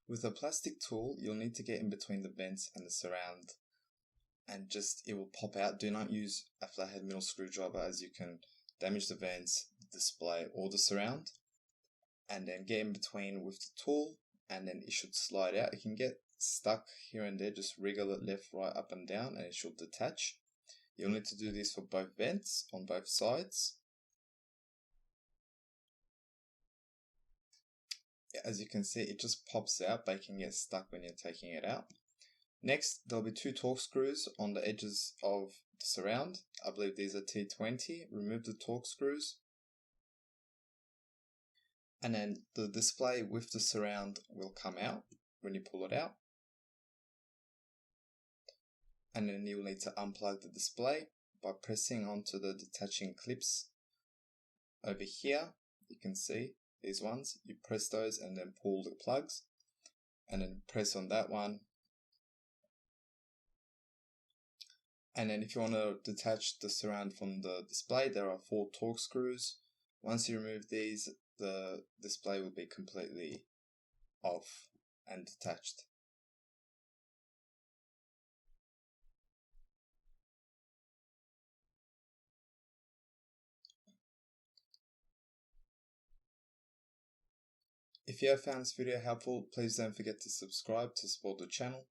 With a plastic tool, you'll need to get in between the vents and the surround, and it will pop out. Do not use a flathead middle screwdriver, as you can damage the vents, the display, or the surround. And then get in between with the tool, and then it should slide out. It can get stuck here and there, just wriggle it left, right, up and down, and it should detach. You'll need to do this for both vents on both sides. As you can see, it just pops out, but it can get stuck when you're taking it out. Next, there'll be 2 torx screws on the edges of the surround. I believe these are T20. Remove the torx screws. And then the display with the surround will come out when you pull it out. And then you'll need to unplug the display by pressing onto the detaching clips over here. You can see these ones. You press those and then pull the plugs, and then press on that one. And then if you want to detach the surround from the display, there are 4 torx screws. Once you remove these, the display will be completely off and detached. If you have found this video helpful, please don't forget to subscribe to support the channel.